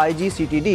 IG CTD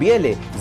BLA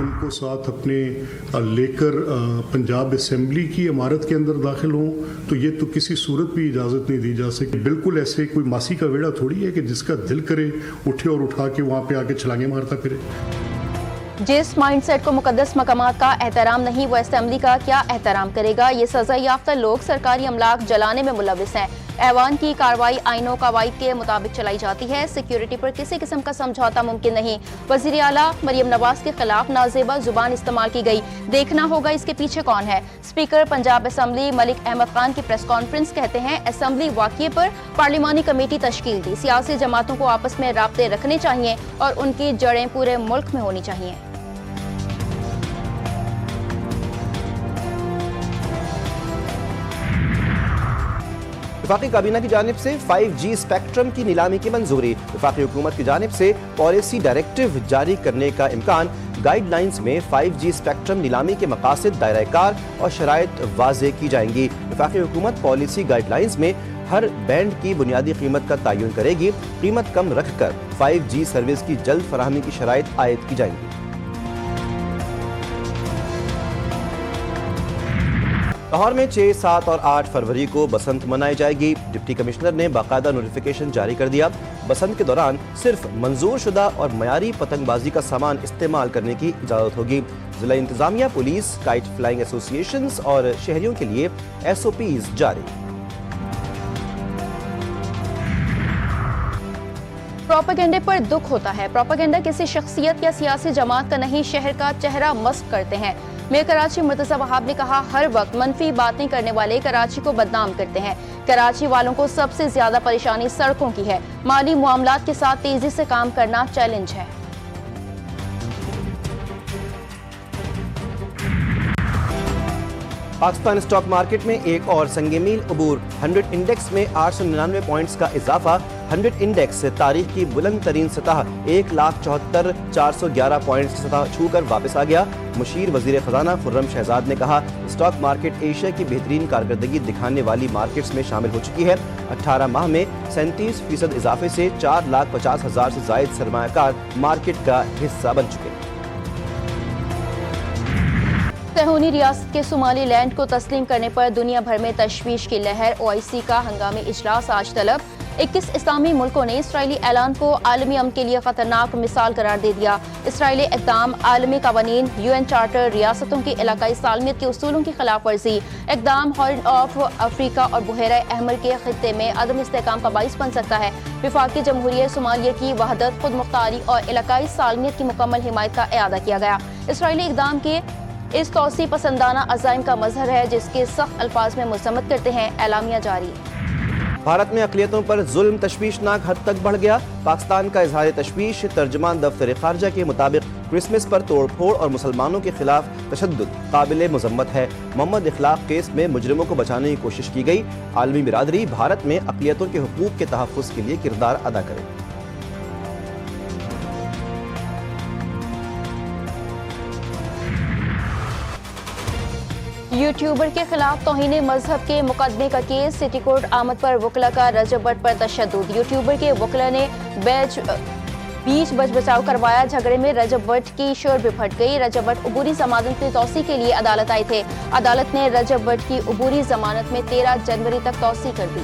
ان کو ساتھ اپنے لے کر پنجاب اسمبلی کی عمارت کے اندر داخل ہوں تو یہ تو کسی صورت بھی اجازت نہیں دی جا سکتی. بالکل ایسے کوئی ماسی کا ویڑا تھوڑی ہے کہ جس کا دل کرے اٹھے اور اٹھا کے وہاں پہ آ کے چھلانگیں مارتا پھرے. جس مائنڈ سیٹ کو مقدس مقامات کا احترام نہیں وہ اسمبلی کا کیا احترام کرے گا. یہ سزا یافتہ لوگ سرکاری املاک جلانے میں ملوث ہیں. ایوان کی کارروائی آئین و قواعد کے مطابق چلائی جاتی ہے. سیکیورٹی پر کسی قسم کا سمجھوتا ممکن نہیں. وزیر اعلیٰ مریم نواز کے خلاف نازیبا زبان استعمال کی گئی. دیکھنا ہوگا اس کے پیچھے کون ہے. اسپیکر پنجاب اسمبلی ملک احمد خان کی پریس کانفرنس کہتے ہیں اسمبلی واقعے پر پارلیمانی کمیٹی تشکیل دی. سیاسی جماعتوں کو آپس میں رابطے رکھنے چاہیے اور ان کی جڑیں پورے ملک میں ہونی چاہیے. وفاقی کابینہ کی جانب سے 5G اسپیکٹرم کی نیلامی کی منظوری. وفاقی حکومت کی جانب سے پالیسی ڈائریکٹو جاری کرنے کا امکان. گائیڈ لائنز میں 5G اسپیکٹرم نیلامی کے مقاصد دائرہ کار اور شرائط واضح کی جائیں گی. وفاقی حکومت پالیسی گائیڈ لائنز میں ہر بینڈ کی بنیادی قیمت کا تعین کرے گی. قیمت کم رکھ کر 5G سروس کی جلد فراہمی کی شرائط عائد کی جائیں گی. لاہور میں 6, 7 اور 8 فروری کو بسنت منائی جائے گی. ڈپٹی کمشنر نے باقاعدہ نوٹیفیکیشن جاری کر دیا. بسنت کے دوران صرف منظور شدہ اور معیاری پتنگ بازی کا سامان استعمال کرنے کی اجازت ہوگی. ضلع انتظامیہ، پولیس، کائٹ فلائنگ ایسوسی ایشنز اور شہریوں کے لیے SOPs جاری. پروپیگنڈے پر دکھ ہوتا ہے. پروپیگنڈا کسی شخصیت یا سیاسی جماعت کا نہیں، شہر کا چہرہ مسخ کرتے ہیں. میئر کراچی مرتضی وہاب نے کہا ہر وقت منفی باتیں کرنے والے کراچی کو بدنام کرتے ہیں. کراچی والوں کو سب سے زیادہ پریشانی سڑکوں کی ہے. مالی معاملات کے ساتھ تیزی سے کام کرنا چیلنج ہے. پاکستان اسٹاک مارکیٹ میں ایک اور سنگ میل عبور. 100 انڈیکس میں 899 پوائنٹس کا اضافہ. 100 انڈیکس تاریخ کی بلند ترین سطح 1,74,411 پوائنٹس کی سطح چھو کر واپس آ گیا. مشیر وزیر خزانہ خرم شہزاد نے کہا اسٹاک مارکیٹ ایشیا کی بہترین کارکردگی دکھانے والی مارکیٹس میں شامل ہو چکی ہے. 18 ماہ میں 37% اضافے سے 4,50,000 سے زائد سرمایہ کار مارکیٹ کا حصہ بن چکے ہیں. صہیونی ریاست کے صومالی لینڈ کو تسلیم کرنے پر دنیا بھر میں تشویش کی لہر. OIC کا ہنگامی اجلاس آج طلب. 21 اسلامی ملکوں نے اسرائیلی اعلان کو عالمی امن کے لیے خطرناک مثال قرار دے دیا. اسرائیلی اقدام، عالمی قوانین، UN چارٹر، ریاستوں کی علاقائی سالمیت کے اصولوں کی خلاف ورزی. اقدام ہارن آف افریقہ اور بحیرہ احمر کے خطے میں عدم استحکام کا باعث بن سکتا ہے. وفاقی جمہوریہ صومالیہ کی وحدت، خود مختاری اور علاقائی سالمیت کی مکمل حمایت کا اعادہ کیا گیا. اسرائیلی اقدام کے اس توسیع پسندانہ عزائم کا مظہر ہے جس کے سخت الفاظ میں مذمت کرتے ہیں. اعلامیہ جاری. بھارت میں اقلیتوں پر ظلم تشویشناک حد تک بڑھ گیا. پاکستان کا اظہار تشویش. ترجمان دفتر خارجہ کے مطابق کرسمس پر توڑ پھوڑ اور مسلمانوں کے خلاف تشدد قابل مذمت ہے. محمد اخلاق کیس میں مجرموں کو بچانے کی کوشش کی گئی. عالمی برادری بھارت میں اقلیتوں کے حقوق کے تحفظ کے لیے کردار ادا کرے. یوٹیوبر کے خلاف توہین مذہب کے مقدمے کا کیس. سٹی کورٹ آمد پر وکلا کا رجب بٹ پر تشدد. یوٹیوبر کے وکلا نے بیچ بچ بچاؤ کروایا. جھگڑے میں رجب بٹ کی شرب پھٹ گئی. رجب بٹ عبوری ضمانت کی توسیع کے لیے عدالت آئے تھے. عدالت نے رجب بٹ کی عبوری ضمانت میں 13 جنوری تک توسیع کر دی.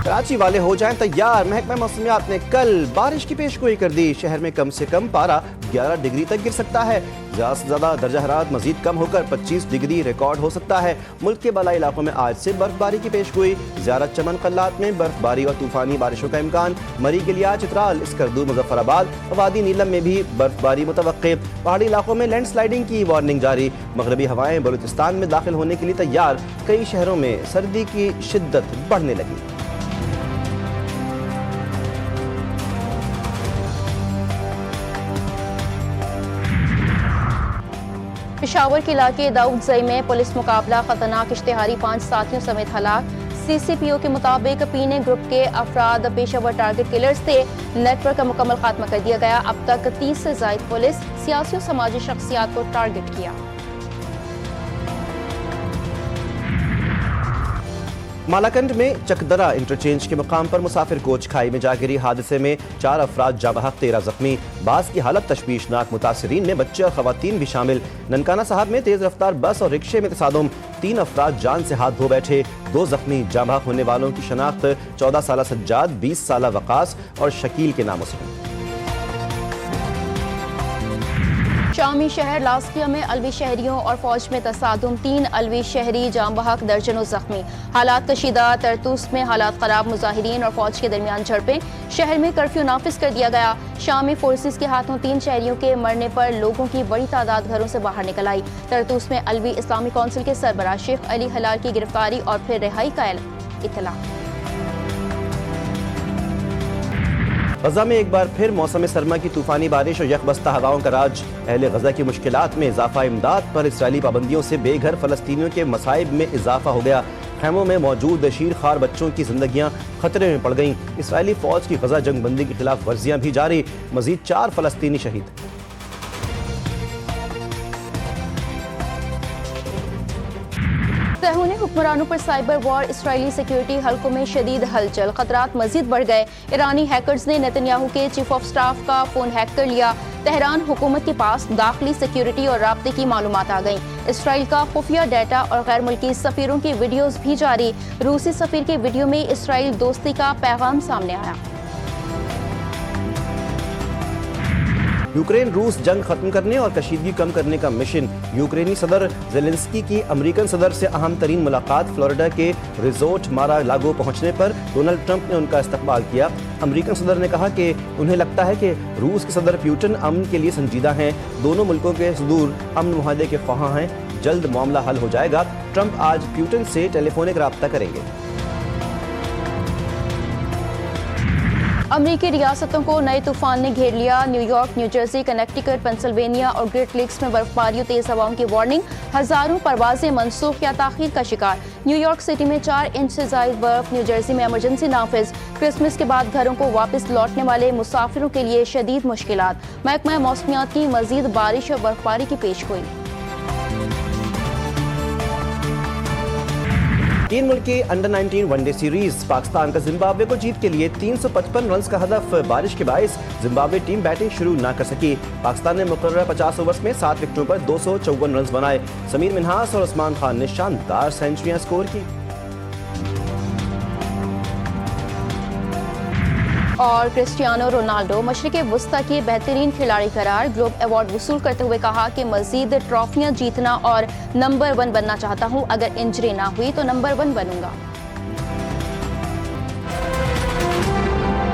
کراچی والے ہو جائیں تیار. محکمہ موسمیات نے کل بارش کی پیشگوئی کر دی. شہر میں کم سے کم پارہ 11 ڈگری تک گر سکتا ہے. زیادہ سے زیادہ درجہ حرارت مزید کم ہو کر 25 ڈگری ریکارڈ ہو سکتا ہے. ملک کے بالائی علاقوں میں آج سے برف باری کی پیشگوئی. زیارت چمن قلات میں برف باری اور طوفانی بارشوں کا امکان. مری گلیا، چترال، اسکردو، مظفر آباد، وادی نیلم میں بھی برف باری متوقع. پہاڑی علاقوں میں لینڈ سلائیڈنگ کی وارننگ جاری. مغربی ہوائیں بلوچستان میں داخل ہونے کے لیے تیار. کئی شہروں میں سردی کی شدت بڑھنے لگی. پشاور کے علاقے داؤد زئی میں پولیس مقابلہ. خطرناک اشتہاری 5 ساتھیوں سمیت ہلاک. CCPO کے مطابق پینے گروپ کے افراد پیشہ ور ٹارگٹ کلرز تھے. نیٹ ورک کا مکمل خاتمہ کر دیا گیا. اب تک 30 سے زائد پولیس سیاسی و سماجی شخصیات کو ٹارگٹ کیا. مالاکنڈ میں چکدرا انٹرچینج کے مقام پر مسافر کوچ کھائی میں جا گری، حادثے میں 4 افراد جاں بحق 13 زخمی، بعض کی حالت تشویشناک، متاثرین میں بچے اور خواتین بھی شامل۔ ننکانہ صاحب میں تیز رفتار بس اور رکشے میں تصادم، 3 افراد جان سے ہاتھ دھو بیٹھے، 2 زخمی۔ جاں بحق ہونے والوں کی شناخت 14 سالہ سجاد، 20 سالہ وقاص اور شکیل کے ناموں سے ہوئی۔ شامی شہر لاسکیہ میں الوی شہریوں اور فوج میں تصادم، 3 الوی شہری جاں بحق، درجنوں زخمی۔ حالات کشیدہ، ترتوس میں حالات خراب، مظاہرین اور فوج کے درمیان جھڑپیں، شہر میں کرفیو نافذ کر دیا گیا۔ شامی فورسز کے ہاتھوں 3 شہریوں کے مرنے پر لوگوں کی بڑی تعداد گھروں سے باہر نکل آئی۔ ترتوس میں الوی اسلامی کونسل کے سربراہ شیخ علی ہلال کی گرفتاری اور پھر رہائی کا اطلاع۔ غزہ میں ایک بار پھر موسم سرما کی طوفانی بارش اور یکبستہ ہواؤں کا راج، اہل غزہ کی مشکلات میں اضافہ، امداد پر اسرائیلی پابندیوں سے بے گھر فلسطینیوں کے مصائب میں اضافہ ہو گیا۔ خیموں میں موجود شیر خوار بچوں کی زندگیاں خطرے میں پڑ گئیں۔ اسرائیلی فوج کی غزہ جنگ بندی کی خلاف ورزیاں بھی جاری، مزید 4 فلسطینی شہید۔ صہیونی حکمرانوں پر سائبر وار، اسرائیلی سیکیورٹی حلقوں میں شدید ہلچل، خطرات مزید بڑھ گئے۔ ایرانی ہیکرز نے نتن یاہو کے چیف آف سٹاف کا فون ہیک کر لیا۔ تہران حکومت کے پاس داخلی سیکیورٹی اور رابطے کی معلومات آ گئیں۔ اسرائیل کا خفیہ ڈیٹا اور غیر ملکی سفیروں کی ویڈیوز بھی جاری۔ روسی سفیر کی ویڈیو میں اسرائیل دوستی کا پیغام سامنے آیا۔ یوکرین روس جنگ ختم کرنے اور کشیدگی کم کرنے کا مشن، یوکرینی صدر زیلنسکی کی امریکن صدر سے اہم ترین ملاقات، فلوریڈا کے ریزورٹ مارا لاگو پہنچنے پر ڈونلڈ ٹرمپ نے ان کا استقبال کیا۔ امریکن صدر نے کہا کہ انہیں لگتا ہے کہ روس کے صدر پیوٹن امن کے لیے سنجیدہ ہیں، دونوں ملکوں کے صدور امن معاہدے کے خواہاں ہیں، جلد معاملہ حل ہو جائے گا۔ ٹرمپ آج پیوٹن سے ٹیلی فونک رابطہ کریں گے۔ امریکی ریاستوں کو نئے طوفان نے گھیر لیا، New York, New Jersey, Connecticut, Pennsylvania اور گریٹ لیکس میں برف باری و تیز ہواؤں کی وارننگ، ہزاروں پروازیں منسوخ یا تاخیر کا شکار۔ نیو یارک سٹی میں 4 انچ سے زائد برف، نیو جرسی میں ایمرجنسی نافذ، کرسمس کے بعد گھروں کو واپس لوٹنے والے مسافروں کے لیے شدید مشکلات، محکمہ موسمیات کی مزید بارش اور برف باری کی پیشگوئی۔ 3 ملکی under 19 one day series, Pakistan کا زمبابوے کو جیت کے لیے 355 رنز کا ہدف، بارش کے باعث زمبابوے ٹیم بیٹنگ شروع نہ کر سکی۔ پاکستان نے مقررہ 50 اوورز میں 7 وکٹوں پر 254 رنز بنائے۔ سمیر منہاس اور عثمان خان نے شاندار سینچریاں سکور کی۔ اور کرسٹیانو رونالڈو مشرق وسطی کے بہترین کھلاڑی قرار، گلوب ایوارڈ وصول کرتے ہوئے کہا کہ مزید ٹرافیاں جیتنا اور نمبر 1 بننا چاہتا ہوں، اگر انجری نہ ہوئی تو نمبر 1 بنوں گا۔